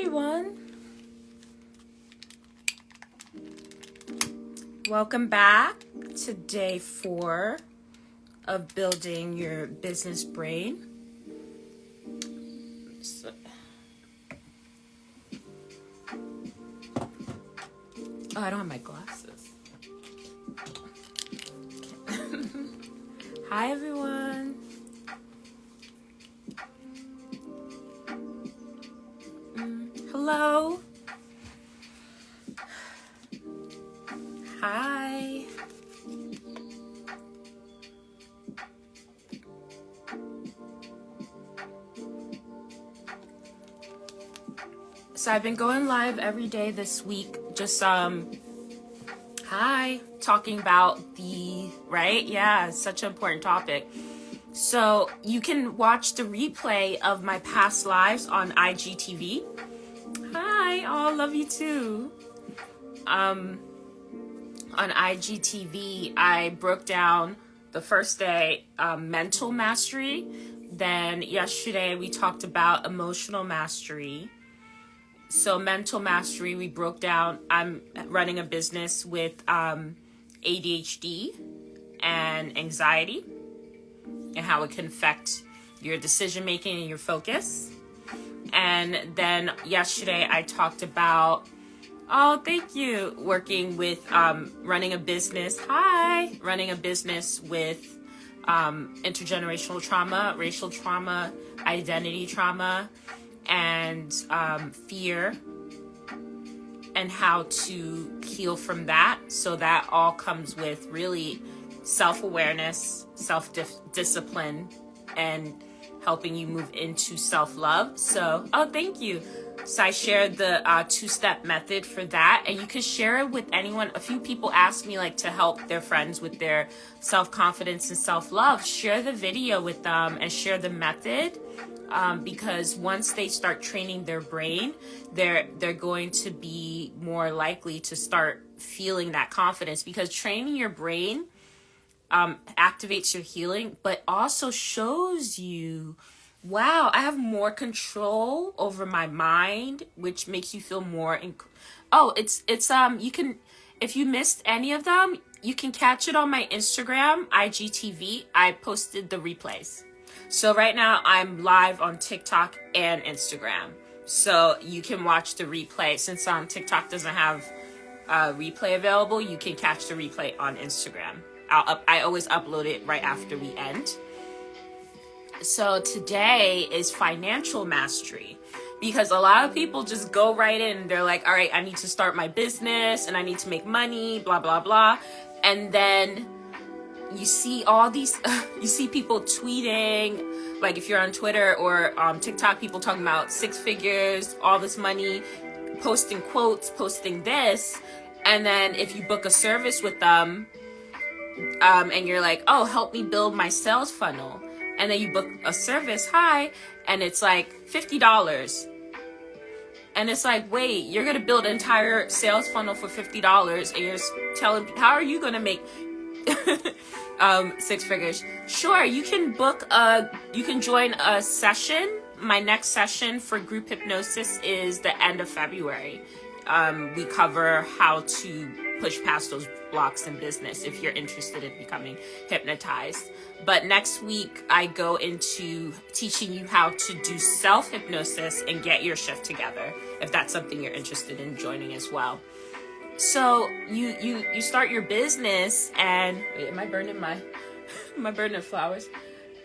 Everyone, welcome back to day 4 of building your business brain. I don't have my glasses. Hi everyone. Hello. Hi. So I've been going live every day this week, just talking about such an important topic. So you can watch the replay of my past lives on IGTV. Hi, all love you too. On IGTV, I broke down the first day mental mastery. Then yesterday we talked about emotional mastery. So mental mastery, we broke down. I'm running a business with ADHD and anxiety and how it can affect your decision making and your focus. And then yesterday I talked about, working with running a business. Running a business with intergenerational trauma, racial trauma, identity trauma, and fear, and how to heal from that. So that all comes with really self-awareness, self-discipline, and helping you move into self-love. So, thank you. So I shared the 2-step method for that, and you can share it with anyone. A few people asked me to help their friends with their self-confidence and self-love. Share the video with them and share the method. Because once they start training their brain, they're going to be more likely to start feeling that confidence, because training your brain activates your healing, but also shows you, wow, I have more control over my mind, which makes you feel more you can, if you missed any of them, you can catch it on my Instagram, IGTV. I posted the replays. So right now I'm live on TikTok and Instagram. So you can watch the replay. Since TikTok doesn't have a replay available, you can catch the replay on Instagram. I always upload it right after we end. So today is financial mastery, because a lot of people just go right in and they're like, all right, I need to start my business and I need to make money, blah, blah, blah. And then you see all these, you see people tweeting, like if you're on Twitter or TikTok, people talking about 6 figures, all this money, posting quotes, posting this. And then if you book a service with them, and you're like, oh, help me build my sales funnel. And then you book a service, and it's like $50. And it's like, wait, you're going to build an entire sales funnel for $50, and you're telling, how are you going to make 6 figures? Sure, you can you can join a session. My next session for group hypnosis is the end of February. We cover how to push past those blocks in business if you're interested in becoming hypnotized. But next week, I go into teaching you how to do self-hypnosis and get your shift together, if that's something you're interested in joining as well. So you start your business, and wait, am I burning burning flowers?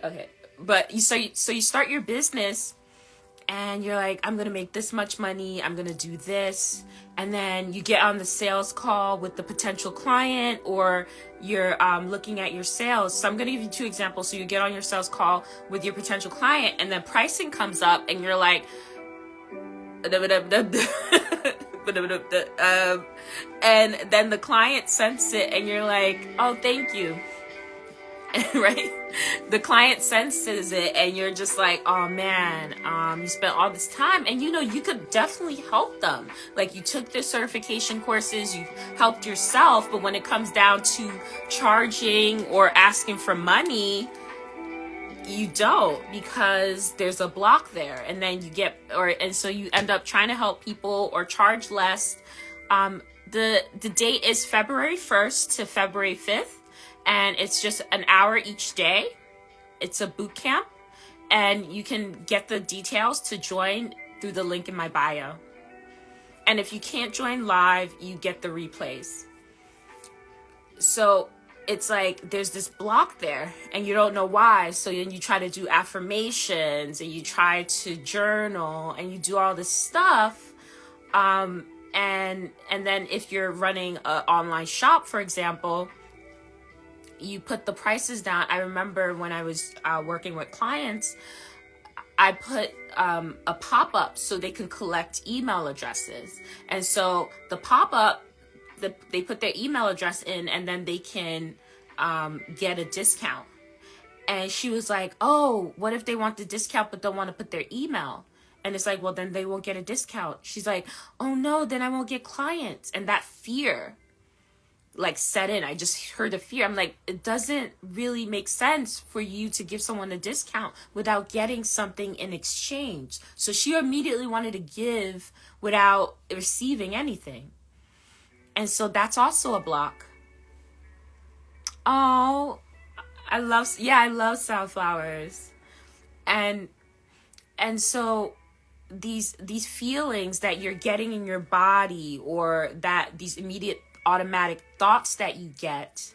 Okay, but you start your business, and you're like, I'm gonna make this much money, I'm gonna do this, and then you get on the sales call with the potential client, or you're looking at your sales. So I'm gonna give you 2 examples. So you get on your sales call with your potential client, and then pricing comes up, and you're like, and then the client sends it, and you're like, oh, thank you. Right? The client senses it, and you're just like, oh man, you spent all this time, and you could definitely help them. Like, you took the certification courses, you helped yourself, but when it comes down to charging or asking for money, you don't, because there's a block there, and then so you end up trying to help people or charge less. The date is February 1st to February 5th, and it's just an hour each day. It's a boot camp, and you can get the details to join through the link in my bio. And if you can't join live, you get the replays. So it's like there's this block there and you don't know why. So then you try to do affirmations and you try to journal and you do all this stuff. And then if you're running an online shop, for example, you put the prices down. I remember when I was working with clients, I put a pop-up so they can collect email addresses. And so the pop-up, they put their email address in and then they can get a discount. And she was like, oh, what if they want the discount but don't want to put their email? And it's like, well, then they won't get a discount. She's like, oh no, then I won't get clients. And that fear like set in. I just heard the fear. I'm like, it doesn't really make sense for you to give someone a discount without getting something in exchange. So she immediately wanted to give without receiving anything. And so that's also a block. Oh, I love sunflowers. And so these feelings that you're getting in your body, or that these immediate automatic thoughts that you get,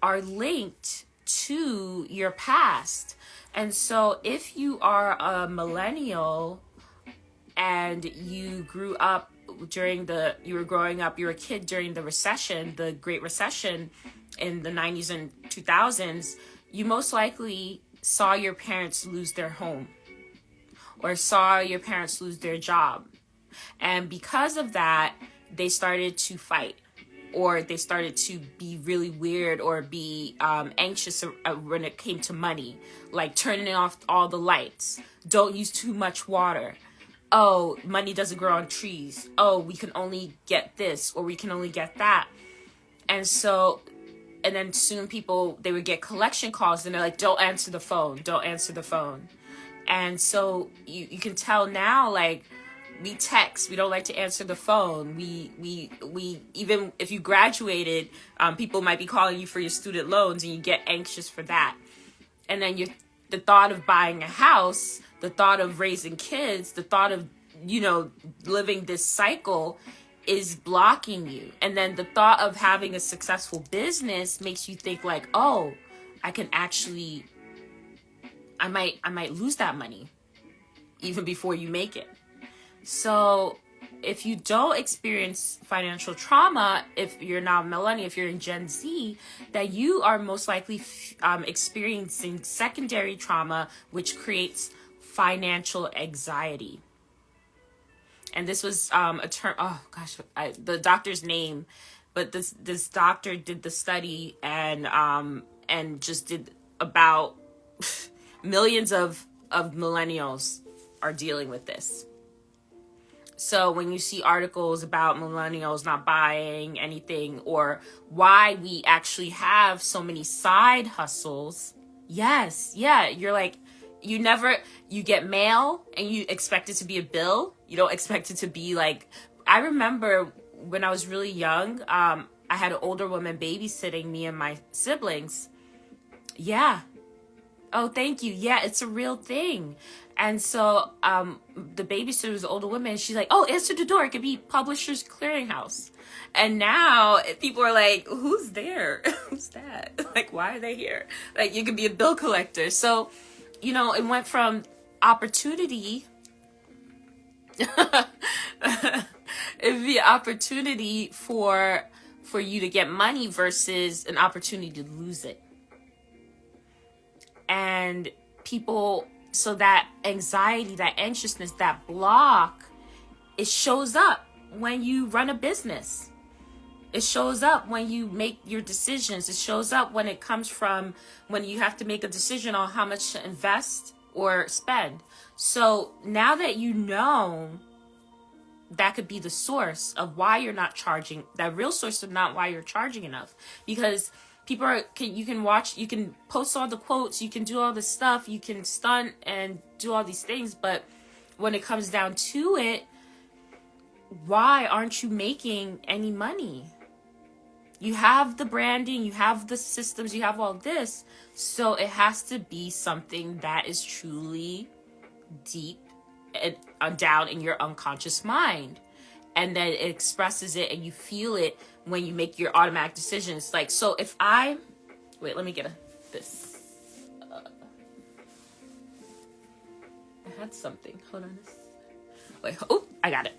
are linked to your past. And so if you are a millennial and you grew up you were a kid during the recession, the Great Recession in the 90s and 2000s, you most likely saw your parents lose their home or saw your parents lose their job. And because of that, they started to fight, or they started to be really weird or be anxious when it came to money, like turning off all the lights, don't use too much water. Oh, money doesn't grow on trees. Oh, we can only get this or we can only get that. And then soon they would get collection calls and they're like, don't answer the phone. And so you can tell now, like, we text, we don't like to answer the phone. We even if you graduated, people might be calling you for your student loans and you get anxious for that. And then the thought of buying a house, the thought of raising kids, the thought of, living this cycle is blocking you. And then the thought of having a successful business makes you think like, oh, I might lose that money even before you make it. So if you don't experience financial trauma, if you're not a millennial, if you're in Gen Z, that you are most likely experiencing secondary trauma, which creates financial anxiety. And this was a term, the doctor's name, but this doctor did the study and just did about millions of millennials are dealing with this. So when you see articles about millennials not buying anything, or why we actually have so many side hustles, you're like, you get mail and you expect it to be a bill. You don't expect it to be like, I remember when I was really young, I had an older woman babysitting me and my siblings. Yeah. Oh, thank you. Yeah, it's a real thing. And so the babysitter was an older woman. She's like, oh, answer the door. It could be Publishers Clearinghouse. And now people are like, who's there? Who's that? Like, why are they here? Like, you could be a bill collector. So, it went from opportunity. It'd be an opportunity for you to get money versus an opportunity to lose it. And people, so that anxiety, that anxiousness, that block, it shows up when you run a business. It shows up when you make your decisions. It shows up when it comes from when you have to make a decision on how much to invest or spend. So now that you know, that could be the source of why you're not charging, that real source of not why you're charging enough. Because you can watch, you can post all the quotes, you can do all the stuff, you can stunt and do all these things, but when it comes down to it, why aren't you making any money? You have the branding, you have the systems, you have all this, so it has to be something that is truly deep and down in your unconscious mind, and then it expresses it and you feel it when you make your automatic decisions. Like, so if I wait, let me get this. I had something. Hold on. Wait. Oh, I got it.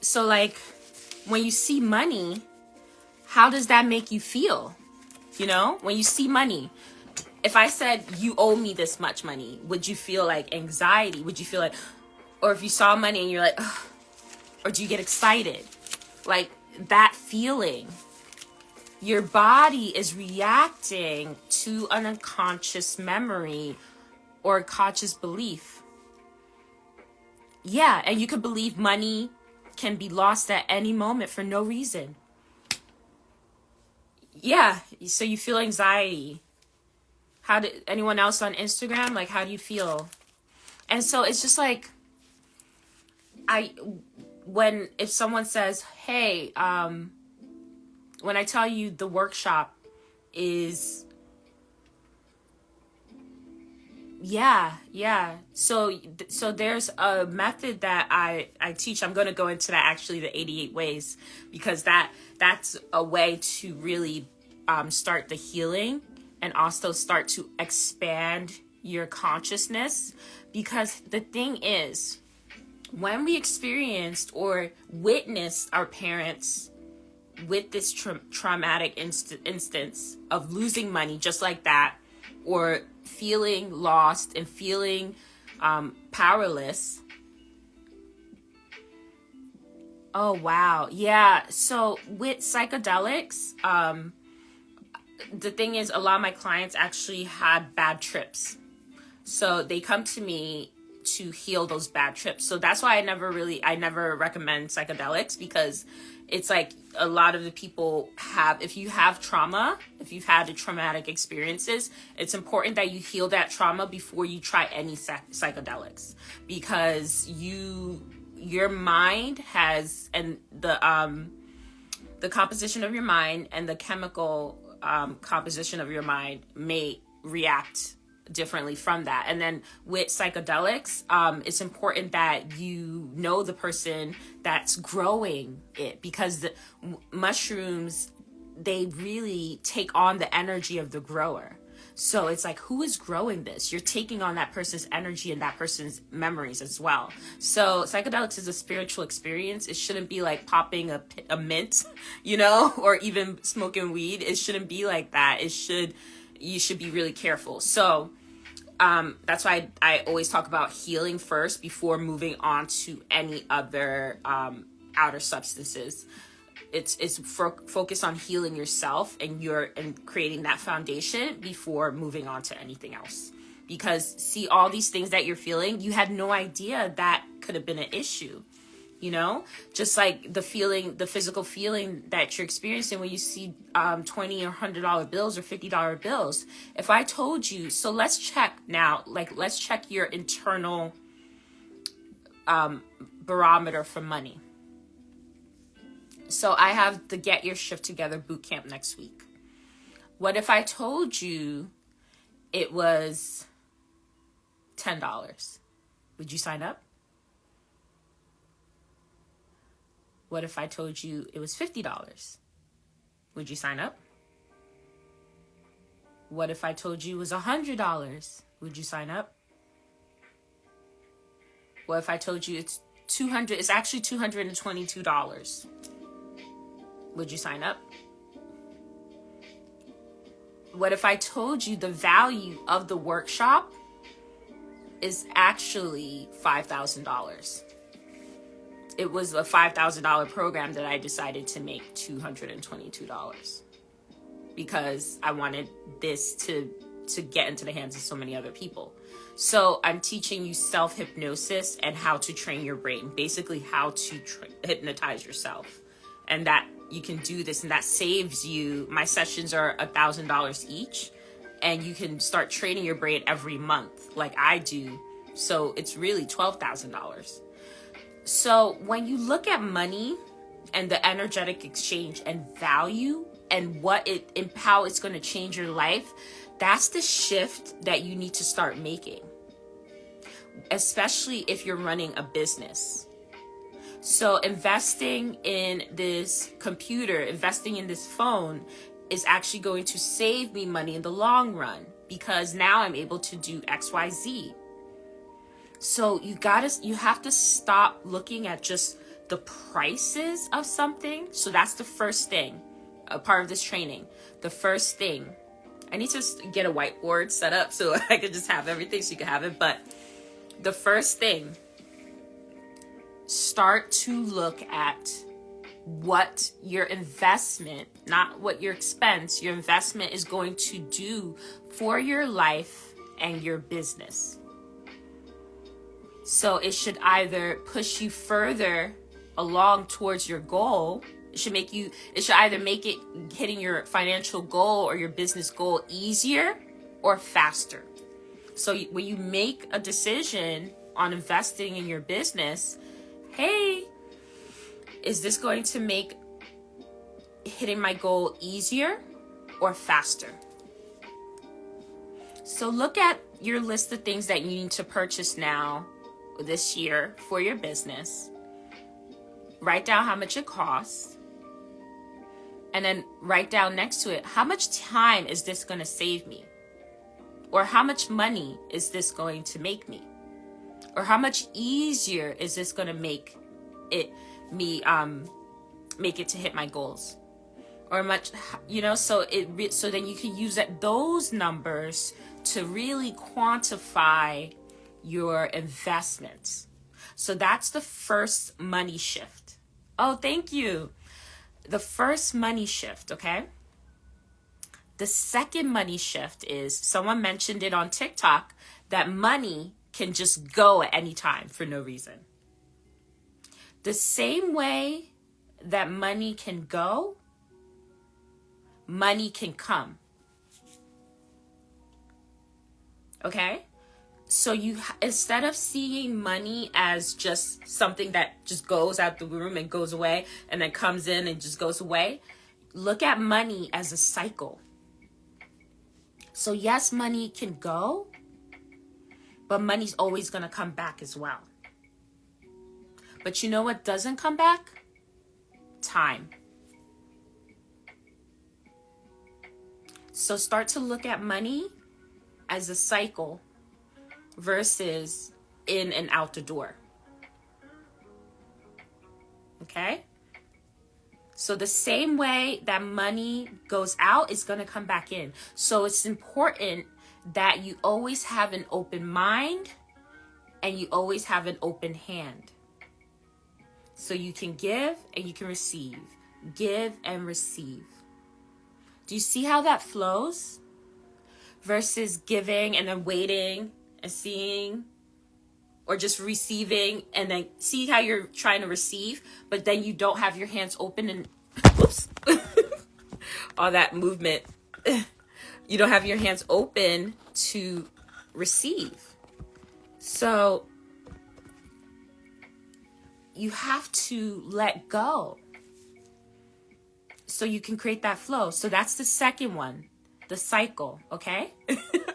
So, like, when you see money, how does that make you feel? You know, when you see money, if I said you owe me this much money, would you feel like anxiety? Would you feel like, or if you saw money and you're like, ugh, or do you get excited? Like that feeling, your body is reacting to an unconscious memory or a conscious belief. Yeah, and you could believe money can be lost at any moment for no reason. Yeah, so you feel anxiety. How did anyone else on Instagram, like, how do you feel? And so it's just like, if someone says, hey, when I tell you the workshop is, yeah. So there's a method that I teach. I'm going to go into that, actually, the 88 ways, because that's a way to really start the healing and also start to expand your consciousness. Because the thing is, when we experienced or witnessed our parents with this traumatic instance of losing money just like that, or feeling lost and feeling powerless. Oh, wow. Yeah. So with psychedelics, the thing is, a lot of my clients actually had bad trips. So they come to me to heal those bad trips. So that's why I never recommend psychedelics, because it's like a lot of the people have, if you have trauma, if you've had traumatic experiences, it's important that you heal that trauma before you try any psychedelics, because your mind has, and the composition of your mind and the chemical composition of your mind may react differently from that. And then with psychedelics, it's important that you know the person that's growing it, because the mushrooms, they really take on the energy of the grower. So it's like, who is growing this? You're taking on that person's energy and that person's memories as well. So psychedelics is a spiritual experience. It shouldn't be like popping a mint, you know, or even smoking weed. It shouldn't be like that. You should be really careful. So that's why I always talk about healing first before moving on to any other outer substances. It's focus on healing yourself and creating that foundation before moving on to anything else. Because see, all these things that you're feeling, you had no idea that could have been an issue. You know, just like the physical feeling that you're experiencing when you see $20 or $100 bills or $50 bills. If I told you, so let's check now, let's check your internal barometer for money. So I have the Get Your Shift Together bootcamp next week. What if I told you it was $10? Would you sign up? What if I told you it was $50? Would you sign up? What if I told you it was $100? Would you sign up? What if I told you it's actually $222? Would you sign up? What if I told you the value of the workshop is actually $5,000? It was a $5,000 program that I decided to make $222 because I wanted this to to get into the hands of so many other people. So I'm teaching you self-hypnosis and how to train your brain, basically how to hypnotize yourself. And that you can do this, and that saves you. My sessions are $1,000 each, and you can start training your brain every month like I do. So it's really $12,000. So when you look at money and the energetic exchange and value and how it's going to change your life, that's the shift that you need to start making, especially if you're running a business. So investing in this computer, investing in this phone is actually going to save me money in the long run, because now I'm able to do XYZ. So you have to stop looking at just the prices of something. So that's the first thing, a part of this training. The first thing, I need to get a whiteboard set up so I can just have everything so you can have it. But the first thing, start to look at what your investment, not what your expense, your investment is going to do for your life and your business. So it should either push you further along towards your goal. It should either make it hitting your financial goal or your business goal easier or faster. So when you make a decision on investing in your business, hey, is this going to make hitting my goal easier or faster? So look at your list of things that you need to purchase now this year for your business. Write down how much it costs. And then write down next to it, how much time is this going to save me? Or how much money is this going to make me? Or how much easier is this going to make it to hit my goals? Or much, so then you can use those numbers to really quantify your investments. So that's the first money shift. Oh, thank you. The first money shift, okay? The second money shift is, someone mentioned it on TikTok, that money can just go at any time for no reason. The same way that money can go, money can come. Okay? So instead of seeing money as just something that just goes out the room and goes away and then comes in and just goes away, look at money as a cycle. So yes, money can go, but money's always going to come back as well. But you know what doesn't come back? Time. So start to look at money as a cycle versus in and out the door. Okay? So the same way that money goes out is going to come back in. So it's important that you always have an open mind and you always have an open hand. So you can give and you can receive. Give and receive. Do you see how that flows? Versus giving and then waiting and seeing, or just receiving and then see how you're trying to receive, but then you don't have your hands open and whoops, all that movement. You don't have your hands open to receive. So you have to let go so you can create that flow. So that's the second one, the cycle. Okay.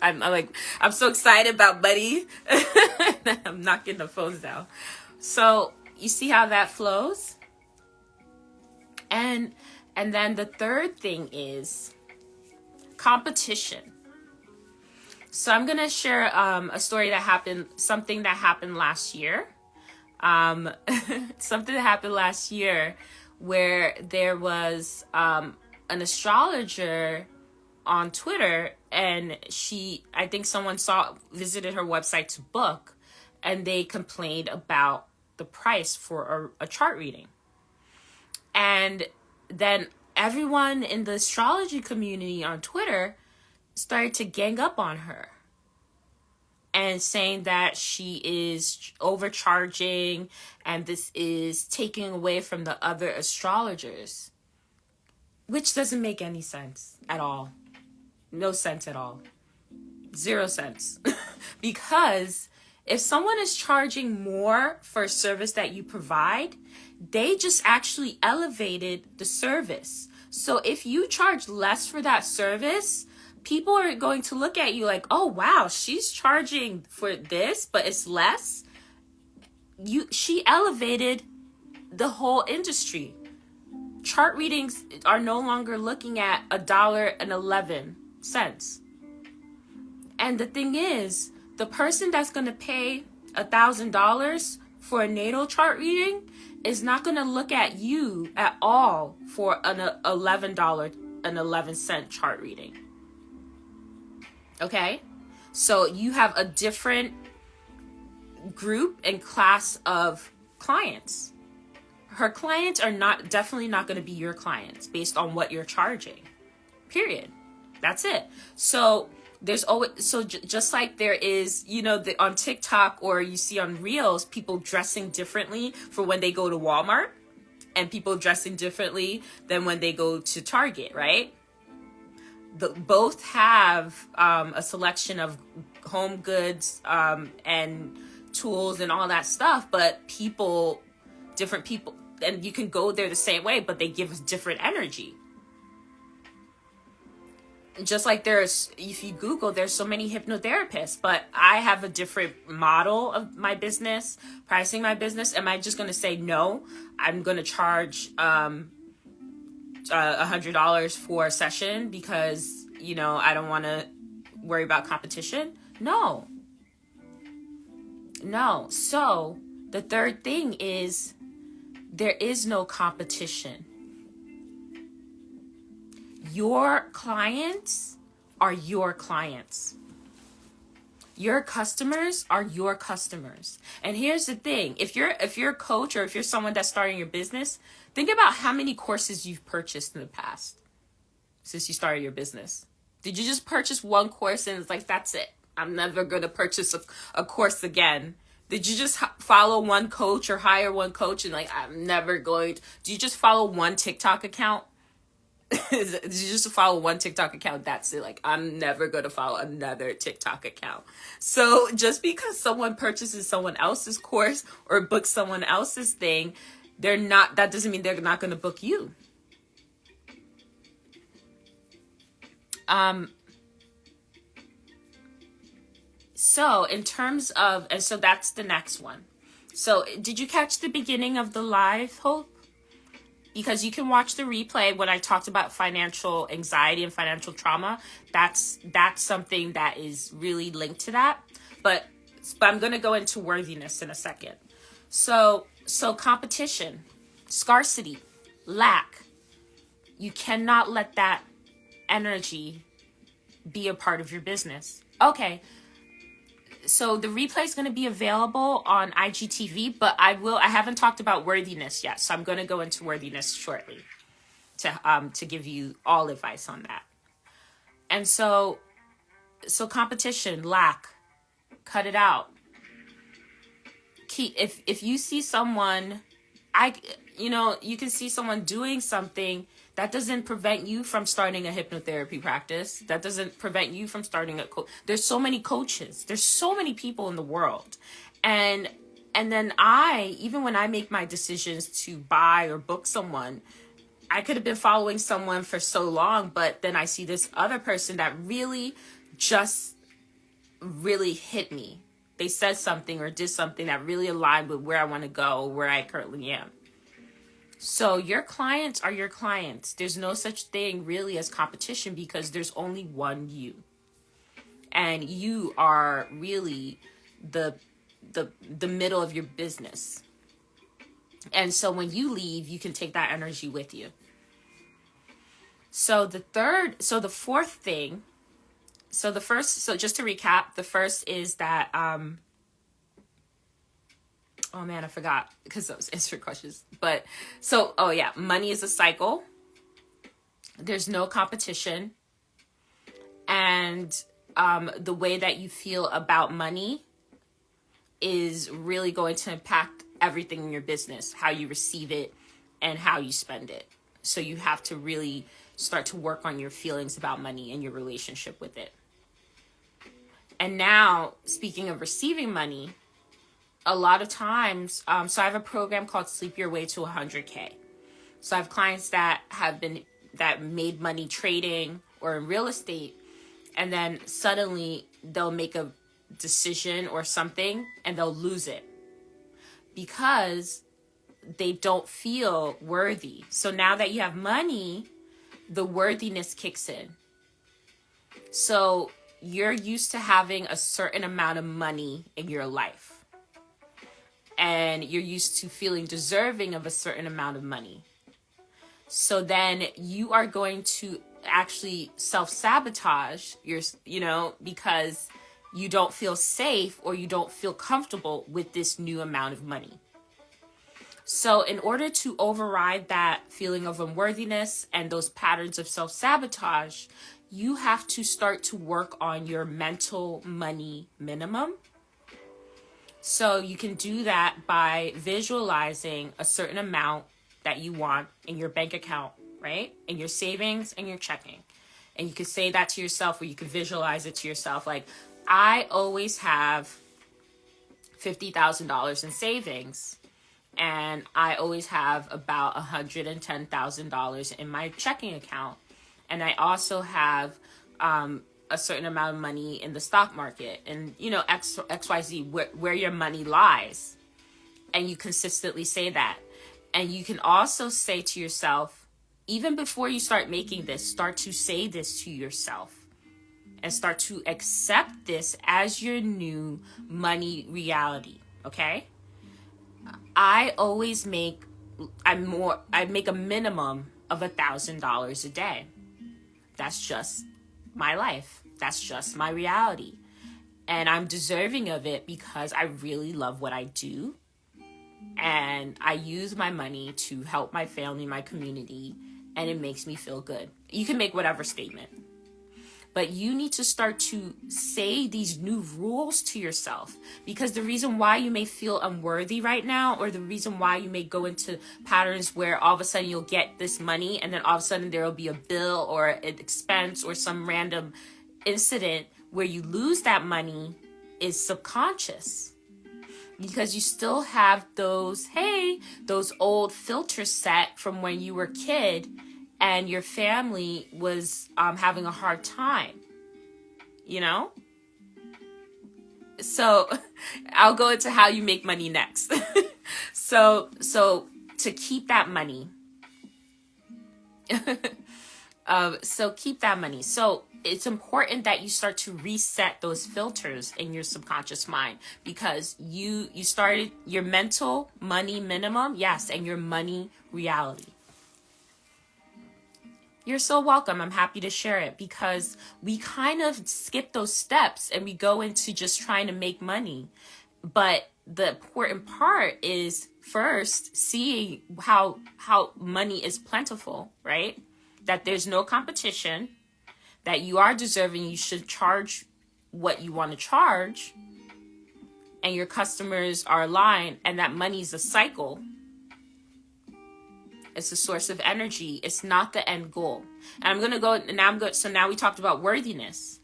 I'm so excited about money. I'm knocking the phones down. So you see how that flows? And then the third thing is competition. So I'm going to share a story something that happened last year. Something that happened last year where there was an astrologer on Twitter, and I think someone visited her website to book, and they complained about the price for a chart reading. And then everyone in the astrology community on Twitter started to gang up on her and saying that she is overcharging and this is taking away from the other astrologers, which doesn't make any sense at all. No sense at all. 0 cents. Because if someone is charging more for a service that you provide, they just actually elevated the service. So if you charge less for that service, people are going to look at you like, oh, wow, she's charging for this, but it's less. She elevated the whole industry. Chart readings are no longer looking at $1.11. And the thing is, the person that's going to pay $1,000 for a natal chart reading is not going to look at you at all for an $11.11 chart reading. Okay? So you have a different group and class of clients. Her clients are definitely not going to be your clients based on what you're charging. Period. That's it. So there's always, just like there is, on TikTok or you see on Reels, people dressing differently for when they go to Walmart and people dressing differently than when they go to Target, right? Both have a selection of home goods and tools and all that stuff, but different people, and you can go there the same way, but they give different energy. Just like if you Google, there's so many hypnotherapists, but I have a different model of my business, pricing my business. Am I just going to say, no, I'm going to charge $100 for a session because, I don't want to worry about competition? No. So the third thing is there is no competition. Your clients are your clients. Your customers are your customers. And here's the thing. If you're a coach or if you're someone that's starting your business, think about how many courses you've purchased in the past since you started your business. Did you just purchase one course and it's like, that's it? I'm never going to purchase a course again. Did you just follow one coach or hire one coach and like, I'm never going to... Do you just follow one TikTok account? Did you just follow one TikTok account? That's it. Like, I'm never going to follow another TikTok account. So just because someone purchases someone else's course or books someone else's thing, that doesn't mean they're not going to book you. So in terms of, and so that's the next one. So did you catch the beginning of the live, Hope? Because you can watch the replay when I talked about financial anxiety and financial trauma. That's something that is really linked to that. But I'm going to go into worthiness in a second. So competition, scarcity, lack. You cannot let that energy be a part of your business. Okay. So the replay is going to be available on IGTV, but I haven't talked about worthiness yet. So I'm going to go into worthiness shortly to give you all advice on that. And so competition, lack, cut it out. If you see someone, you can see someone doing something that doesn't prevent you from starting a hypnotherapy practice. That doesn't prevent you from starting there's so many coaches. There's so many people in the world. And then even when I make my decisions to buy or book someone, I could have been following someone for so long, but then I see this other person that really hit me. They said something or did something that really aligned with where I want to go, where I currently am. So your clients are your clients. There's no such thing really as competition because there's only one you. And you are really the middle of your business. And so when you leave, you can take that energy with you. So just to recap, the first is that, oh man, I forgot because that was answering questions. But money is a cycle. There's no competition. And the way that you feel about money is really going to impact everything in your business, how you receive it and how you spend it. So you have to really start to work on your feelings about money and your relationship with it. And now, speaking of receiving money, a lot of times, so I have a program called Sleep Your Way to 100K. So I have clients that made money trading or in real estate, and then suddenly they'll make a decision or something and they'll lose it because they don't feel worthy. So now that you have money, the worthiness kicks in. So you're used to having a certain amount of money in your life, and you're used to feeling deserving of a certain amount of money. So then you are going to actually self-sabotage because you don't feel safe or you don't feel comfortable with this new amount of money. So in order to override that feeling of unworthiness and those patterns of self-sabotage, you have to start to work on your mental money minimum. So you can do that by visualizing a certain amount that you want in your bank account, right? In your savings and your checking. And you can say that to yourself, or you can visualize it to yourself. Like, I always have $50,000 in savings, and I always have about $110,000 in my checking account. And I also have a certain amount of money in the stock market, and XYZ, where your money lies. And you consistently say that. And you can also say to yourself, even before you start making this, start to say this to yourself and start to accept this as your new money reality. Okay? I make a minimum of $1,000 a day. That's just my life. That's just my reality. And I'm deserving of it because I really love what I do. And I use my money to help my family, my community, and it makes me feel good. You can make whatever statement, but you need to start to say these new rules to yourself, because the reason why you may feel unworthy right now, or the reason why you may go into patterns where all of a sudden you'll get this money and then all of a sudden there will be a bill or an expense or some random incident where you lose that money, is subconscious. Because you still have those old filters set from when you were a kid and your family was having a hard time, So I'll go into how you make money next. So to keep that money, So it's important that you start to reset those filters in your subconscious mind, because you started your mental money minimum, yes, and your money reality. You're so welcome. I'm happy to share it, because we kind of skip those steps and we go into just trying to make money. But the important part is first seeing how money is plentiful, right? That there's no competition, that you are deserving, you should charge what you want to charge, and your customers are aligned, and that money is a cycle. It's a source of energy. It's not the end goal. And so now we talked about worthiness.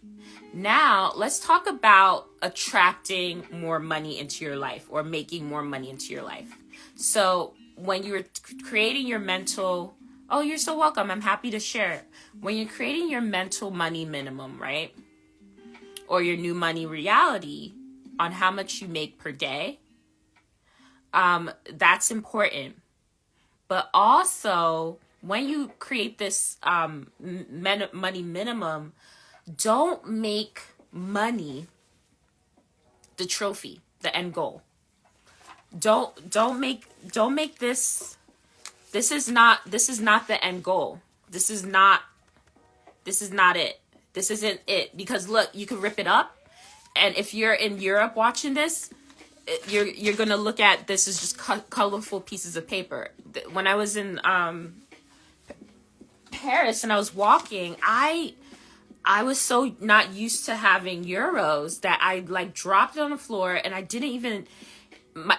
Now let's talk about attracting more money into your life, or making more money into your life. So when you're creating your mental, oh, you're so welcome. I'm happy to share. When you're creating your mental money minimum, right? Or your new money reality on how much you make per day, that's important. But also, when you create this money minimum, don't make money the trophy, the end goal. Don't make this. This is not the end goal. This is not it. This isn't it. Because look, you can rip it up. And if you're in Europe watching this, you're going to look at this as just colorful pieces of paper. When I was in Paris and I was walking, I I was so not used to having euros that I like dropped it on the floor, and I didn't even,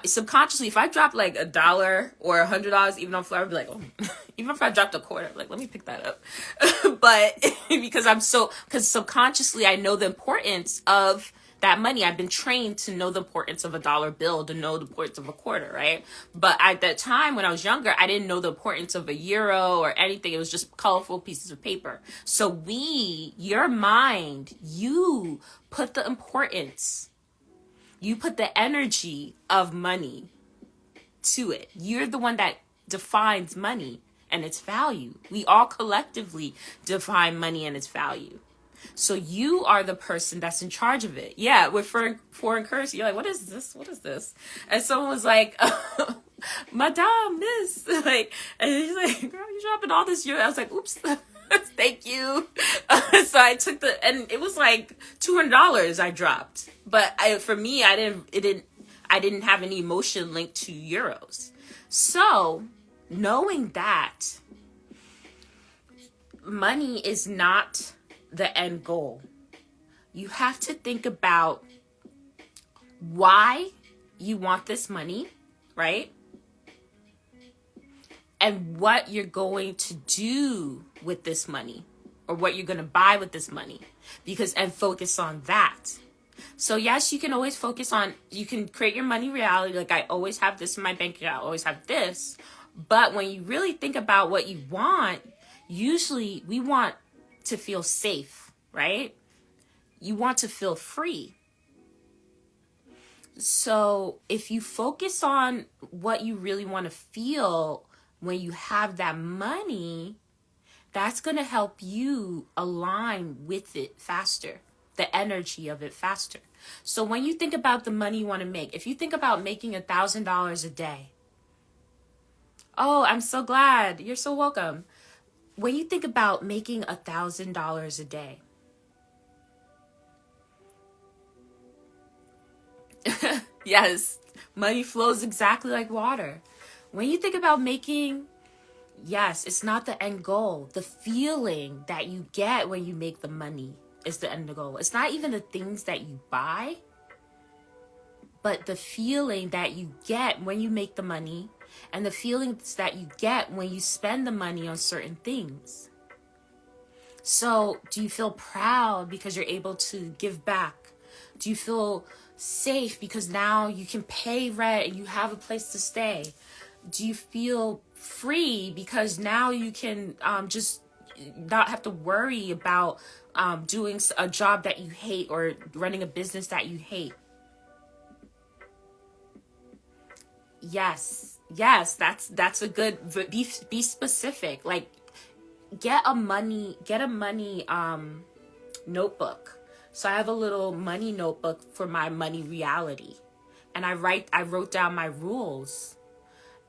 subconsciously, if I dropped like $1 or $100 even on the floor, I'd be like, oh, even if I dropped a quarter, like, let me pick that up. But because subconsciously I know the importance of that money. I've been trained to know the importance of a dollar bill, to know the importance of a quarter, right? But at that time when I was younger, I didn't know the importance of a euro or anything. It was just colorful pieces of paper. So your mind, you put the importance, you put the energy of money to it. You're the one that defines money and its value. We all collectively define money and its value. So you are the person that's in charge of it. Yeah, with foreign currency, you're like, what is this? What is this? And someone was like, Madame, this. Like, and she's like, girl, you're dropping all this euro. I was like, oops, thank you. So I took and it was like $200 I dropped. But for me, I didn't have any emotion linked to euros. So knowing that money is not the end goal, you have to think about why you want this money, right? And what you're going to do with this money, or what you're going to buy with this money, and focus on that. So yes, you can always focus on, you can create your money reality. Like, I always have this in my bank account, I always have this. But when you really think about what you want, usually we want to feel safe, right? You want to feel free. So if you focus on what you really want to feel when you have that money, that's going to help you align with it faster, the energy of it faster. So when you think about the money you want to make, if you think about making $1,000 a day, oh, I'm so glad. You're so welcome. When you think about making $1,000 a day, yes, money flows exactly like water. When you think about making, yes, it's not the end goal. The feeling that you get when you make the money is the end goal. It's not even the things that you buy, but the feeling that you get when you make the money, and the feelings that you get when you spend the money on certain things. So do you feel proud because you're able to give back? Do you feel safe because now you can pay rent and you have a place to stay? Do you feel free because now you can just not have to worry about doing a job that you hate or running a business that you hate? Yes, that's a good, be specific. Like, get a money notebook. So I have a little money notebook for my money reality. And I wrote down my rules,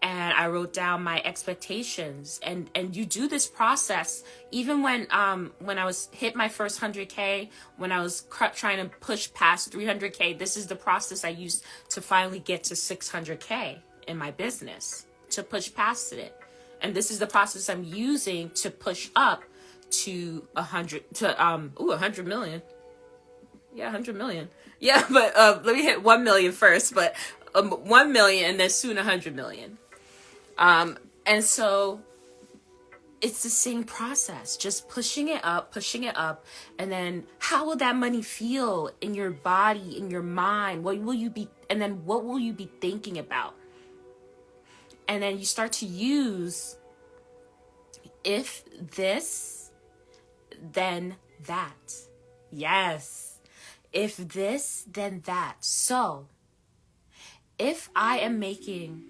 and I wrote down my expectations, and you do this process even when I was hit my first 100K, when I was trying to push past 300K. This is the process I used to finally get to 600K in my business, to push past it. And this is the process I'm using to push up to 100 million. Yeah, 100 million. Yeah, but let me hit 1 million first, but 1 million and then soon 100 million. And so it's the same process, just pushing it up. And then how will that money feel in your body, in your mind? What will you be thinking about? And then you start to use, if this, then that. Yes. If this, then that. So if I am making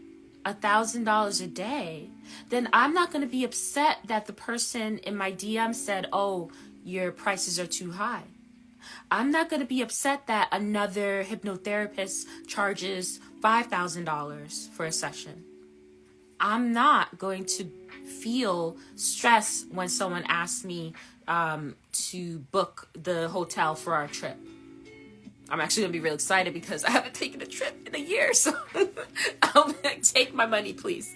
$1,000 a day, then I'm not going to be upset that the person in my DM said, oh, your prices are too high. I'm not going to be upset that another hypnotherapist charges $5,000 for a session. I'm not going to feel stress when someone asks me to book the hotel for our trip. I'm actually going to be real excited because I haven't taken a trip in a year. So I'll take my money, please.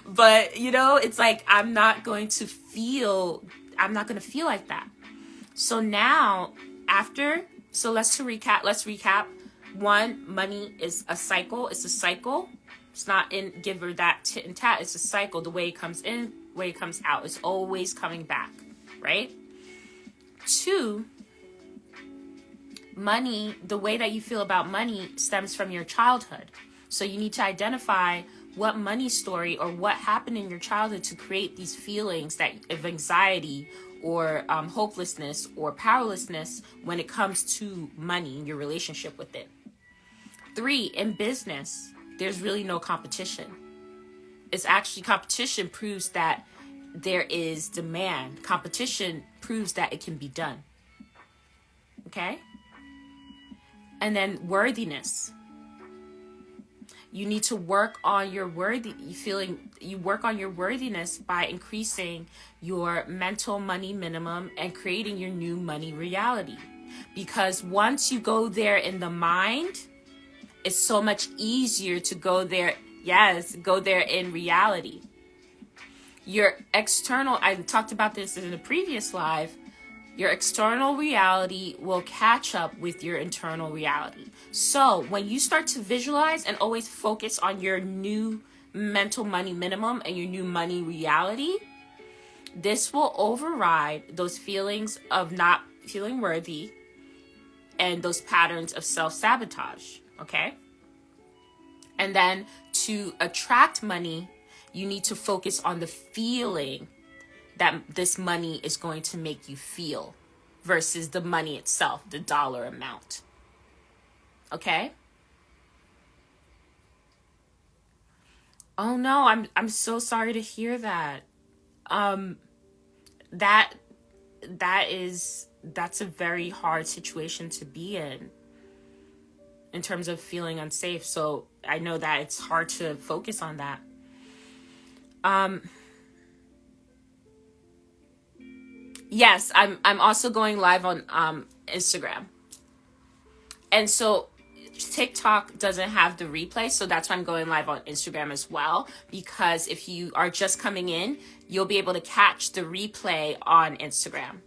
But, it's like I'm not going to feel I'm not going to feel like that. So now let's recap. One, money is a cycle. It's a cycle. It's not in give or that tit and tat. It's a cycle. The way it comes in, way it comes out. It's always coming back, right? Two, money, the way that you feel about money stems from your childhood. So you need to identify what money story or what happened in your childhood to create these feelings of anxiety or hopelessness or powerlessness when it comes to money and your relationship with it. Three, in business, there's really no competition. It's actually competition proves that there is demand. Competition proves that it can be done. Okay? And then worthiness. You need to work on your work on your worthiness by increasing your mental money minimum and creating your new money reality. Because once you go there in the mind, it's so much easier to go there. Yes, go there in reality. Your external, I talked about this in a previous live, your external reality will catch up with your internal reality. So when you start to visualize and always focus on your new mental money minimum and your new money reality, this will override those feelings of not feeling worthy and those patterns of self-sabotage, okay? And then to attract money, you need to focus on the feeling that this money is going to make you feel versus the money itself, the dollar amount. Okay? Oh no, I'm so sorry to hear that. That's a very hard situation to be in terms of feeling unsafe. So I know that it's hard to focus on that. Yes, I'm also going live on Instagram. And so TikTok doesn't have the replay, so that's why I'm going live on Instagram as well, because if you are just coming in, you'll be able to catch the replay on Instagram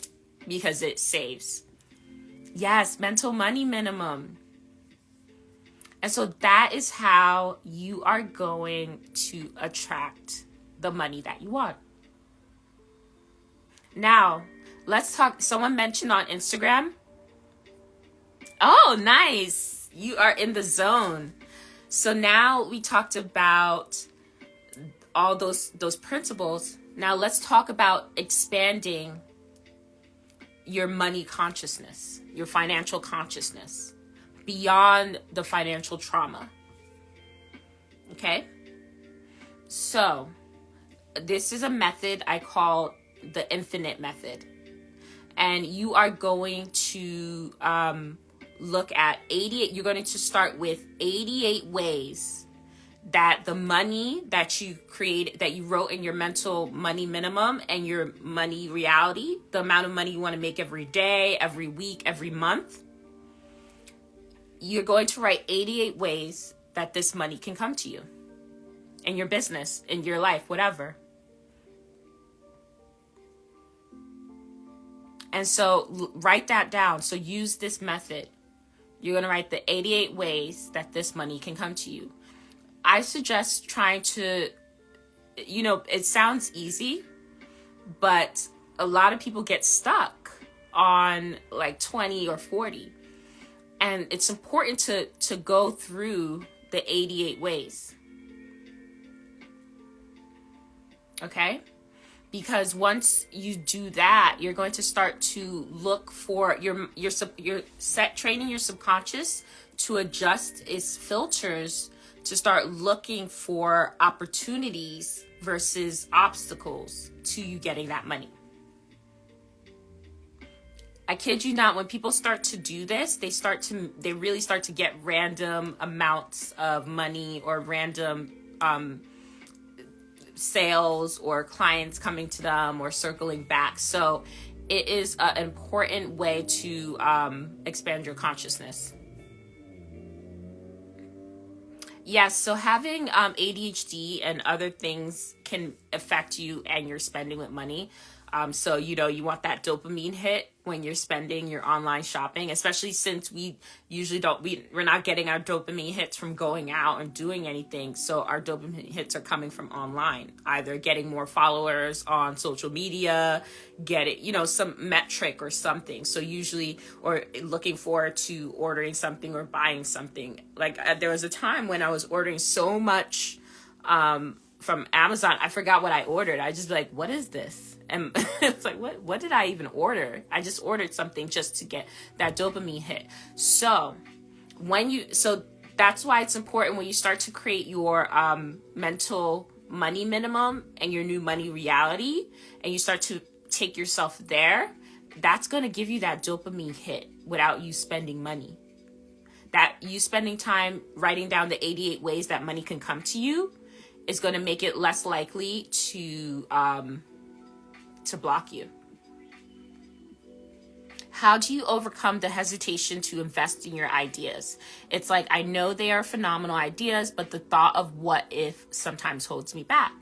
because it saves. Yes, mental money minimum. And so that is how you are going to attract the money that you want. Now, let's talk. Someone mentioned on Instagram. Oh, nice. You are in the zone. So now we talked about all those principles. Now let's talk about expanding your money consciousness, your financial consciousness beyond the financial trauma. Okay? So this is a method I call the infinite method. And you are going to look at 88. You're going to start with 88 ways that the money that you create, that you wrote in your mental money minimum and your money reality, the amount of money you want to make every day, every week, every month, you're going to write 88 ways that this money can come to you in your business, in your life, whatever. And so write that down. So use this method. You're going to write the 88 ways that this money can come to you. I suggest trying to, it sounds easy, but a lot of people get stuck on like 20 or 40. And it's important to go through the 88 ways. Okay? Because once you do that, you're going to start to look for training your subconscious to adjust its filters to start looking for opportunities versus obstacles to you getting that money. I kid you not, when people start to do this, they really start to get random amounts of money or random sales or clients coming to them or circling back. So it is an important way to expand your consciousness. Yes, so having ADHD and other things can affect you and your spending with money. So, you want that dopamine hit when you're spending your online shopping, especially since we usually we're not getting our dopamine hits from going out and doing anything. So our dopamine hits are coming from online, either getting more followers on social media, some metric or something. So usually, or looking forward to ordering something or buying something. Like there was a time when I was ordering so much, from Amazon, I forgot what I ordered. I just be like, what is this? And it's like, what did I even order? I just ordered something just to get that dopamine hit. So that's why it's important when you start to create your mental money minimum and your new money reality, and you start to take yourself there, that's going to give you that dopamine hit without you spending money. That you spending time writing down the 88 ways that money can come to you is going to make it less likely to block you. How do you overcome the hesitation to invest in your ideas? It's like, I know they are phenomenal ideas, but the thought of what if sometimes holds me back.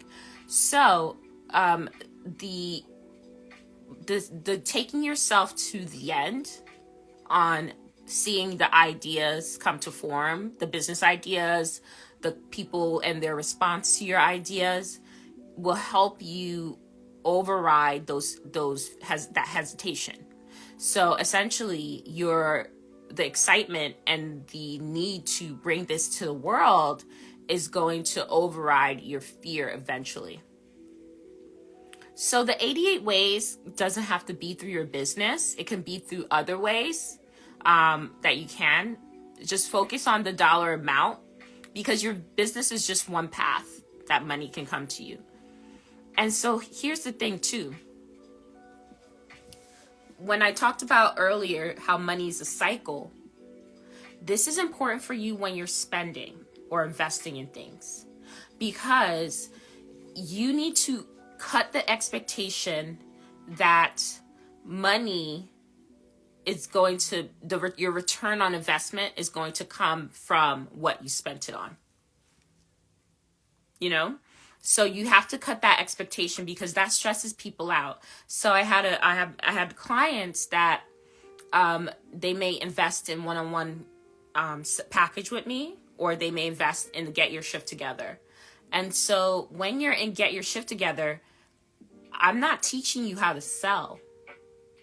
So, the taking yourself to the end on seeing the ideas come to form, the business ideas, the people and their response to your ideas, will help you override that hesitation. So essentially, the excitement and the need to bring this to the world is going to override your fear eventually. So the 88 ways doesn't have to be through your business. It can be through other ways that you can. Just focus on the dollar amount, because your business is just one path that money can come to you. And so here's the thing too. When I talked about earlier how money is a cycle, this is important for you when you're spending or investing in things, because you need to cut the expectation that money is going to, your return on investment is going to come from what you spent it on. So you have to cut that expectation, because that stresses people out. So I had clients that they may invest in one-on-one package with me, or they may invest in the Get Your Shift Together. And so when you're in Get Your Shift Together, I'm not teaching you how to sell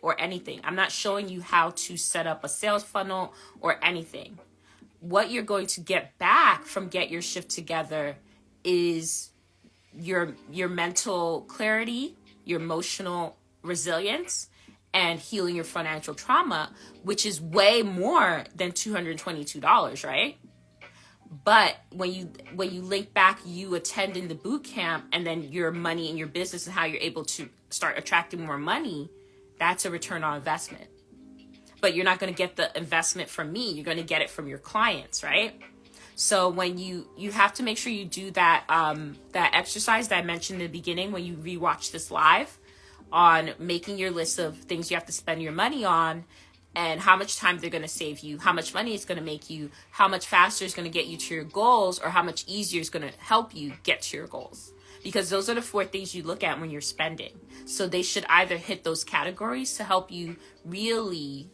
or anything. I'm not showing you how to set up a sales funnel or anything. What you're going to get back from Get Your Shift Together is your mental clarity, your emotional resilience, and healing your financial trauma, which is way more than $222, right? But when you link back you attending the boot camp and then your money in your business and how you're able to start attracting more money, that's a return on investment. But you're not going to get the investment from me. You're going to get it from your clients, right? So when you have to make sure you do that exercise that I mentioned in the beginning when you rewatch this live, on making your list of things you have to spend your money on, and how much time they're going to save you, how much money it's going to make you, how much faster it's going to get you to your goals, or how much easier it's going to help you get to your goals. Because those are the 4 things you look at when you're spending. So they should either hit those categories to help you really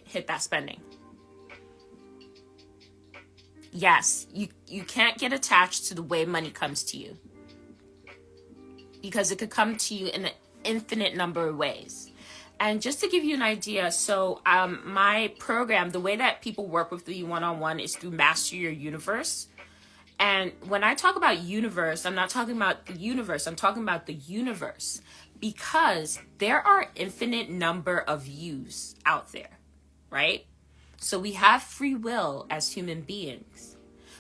hit that spending. Yes, you can't get attached to the way money comes to you, because it could come to you in an infinite number of ways. And just to give you an idea, so my program, the way that people work with me one-on-one is through Master Your Universe. And when I talk about universe, I'm not talking about the universe. I'm talking about the universe, because there are infinite number of yous out there, right? So we have free will as human beings.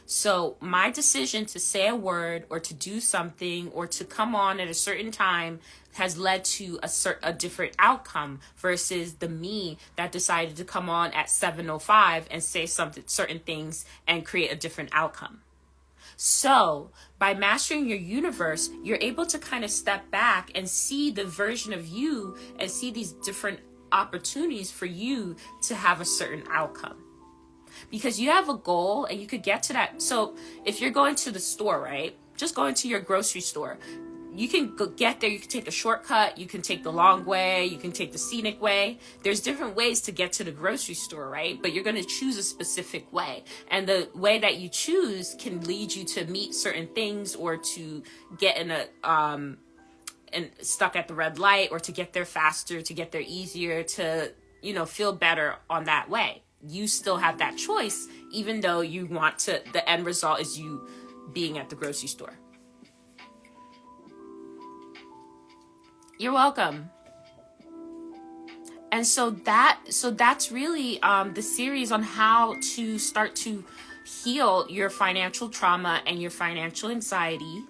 So my decision to say a word or to do something or to come on at a certain time has led to a different outcome versus the me that decided to come on at 7:05 and say certain things and create a different outcome. So by mastering your universe, you're able to kind of step back and see the version of you and see these different opportunities for you to have a certain outcome. Because you have a goal and you could get to that. So if you're going to the store, right? Just going to your grocery store. you can get there. You can take a shortcut. You can take the long way. You can take the scenic way. There's different ways to get to the grocery store, right? But you're going to choose a specific way. And the way that you choose can lead you to meet certain things, or to get in a, and stuck at the red light, or to get there faster, to get there easier, to, feel better on that way. You still have that choice, even though you want to, the end result is you being at the grocery store. You're welcome. And so that's really the series on how to start to heal your financial trauma and your financial anxiety.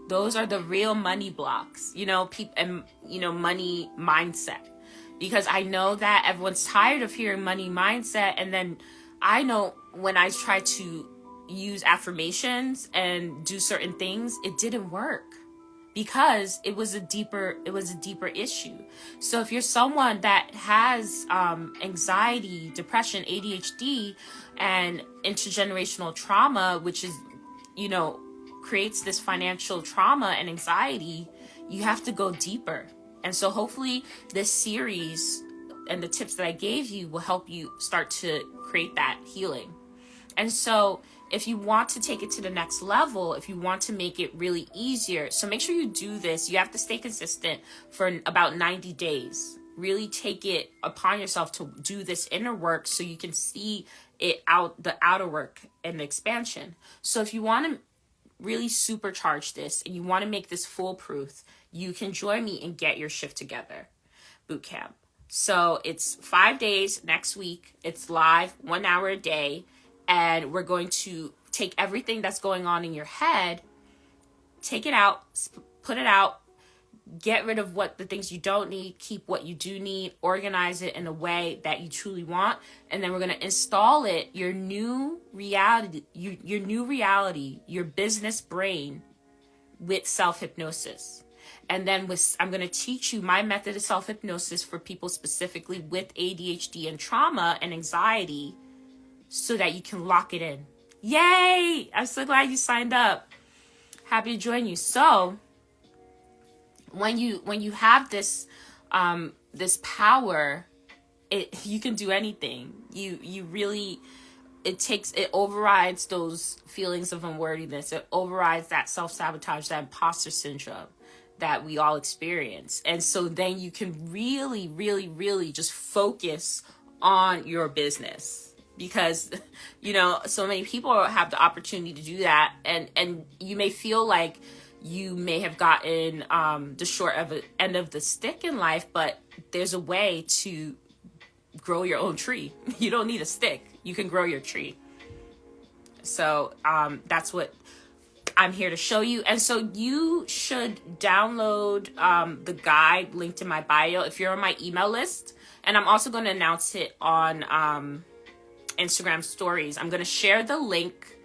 Those are the real money blocks, money mindset. Because I know that everyone's tired of hearing money mindset. And then I know when I try to use affirmations and do certain things, it didn't work. Because it was a deeper issue. So if you're someone that has anxiety, depression, ADHD, and intergenerational trauma, which is, creates this financial trauma and anxiety, you have to go deeper. And so hopefully this series and the tips that I gave you will help you start to create that healing. And so if you want to take it to the next level, if you want to make it really easier, so make sure you do this. You have to stay consistent for about 90 days. Really take it upon yourself to do this inner work so you can see it out, the outer work and the expansion. So if you want to really supercharge this and you want to make this foolproof, you can join me and Get Your Shift Together bootcamp. So it's 5 days next week. It's live, 1 hour a day. And we're going to take everything that's going on in your head, take it out, put it out, get rid of the things you don't need, keep what you do need, organize it in a way that you truly want. And then we're going to install it, your new reality, your business brain with self-hypnosis. And then I'm going to teach you my method of self-hypnosis for people specifically with ADHD and trauma and anxiety, so that you can lock it in. Yay! I'm so glad you signed up. Happy to join you. So when you have this this power, you can do anything. You really, it overrides those feelings of unworthiness. It overrides that self-sabotage, that imposter syndrome that we all experience. And so then you can really, really, really just focus on your business. Because, so many people have the opportunity to do that. And you may feel like you may have gotten the short end of the stick in life, but there's a way to grow your own tree. You don't need a stick. You can grow your tree. So that's what I'm here to show you. And so you should download the guide linked in my bio if you're on my email list. And I'm also going to announce it on Instagram stories. I'm going to share the link.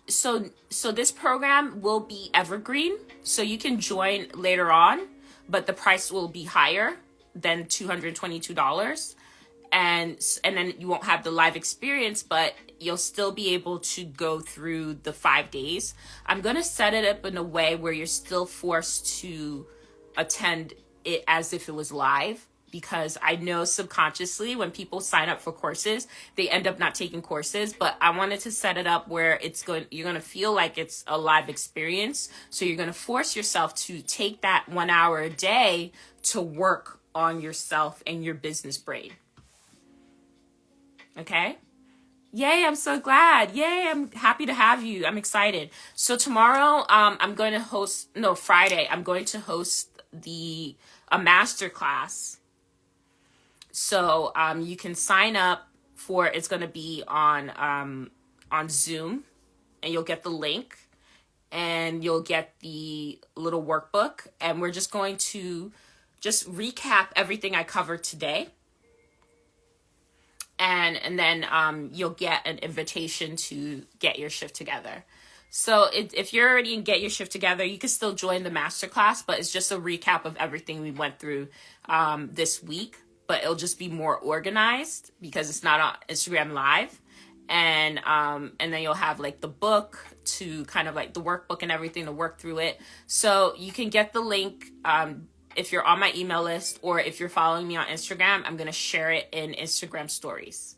So this program will be evergreen, so you can join later on, but the price will be higher than $222. And then you won't have the live experience, but you'll still be able to go through the 5 days. I'm going to set it up in a way where you're still forced to attend it as if it was live. Because I know subconsciously when people sign up for courses, they end up not taking courses. But I wanted to set it up where you're going to feel like it's a live experience. So you're going to force yourself to take that 1 hour a day to work on yourself and your business brain. Okay? Yay, I'm so glad. Yay, I'm happy to have you. I'm excited. So tomorrow, Friday, I'm going to host a master class. So you can sign up for, it's going to be on Zoom, and you'll get the link and you'll get the little workbook, and we're just going to just recap everything I covered today. And then you'll get an invitation to Get Your Shift Together. So if you're already in Get Your Shift Together, you can still join the masterclass, but it's just a recap of everything we went through this week. But it'll just be more organized because it's not on Instagram Live. and then you'll have like the book to kind of like the workbook and everything to work through it. So you can get the link if you're on my email list, or if you're following me on Instagram, I'm going to share it in Instagram stories.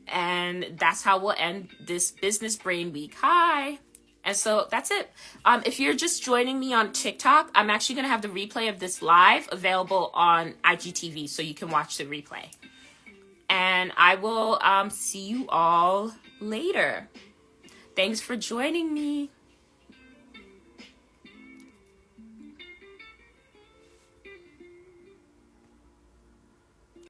And that's how we'll end this Business Brain Week. Hi. And so that's it. If you're just joining me on TikTok, I'm actually going to have the replay of this live available on IGTV, so you can watch the replay. And I will see you all later. Thanks for joining me.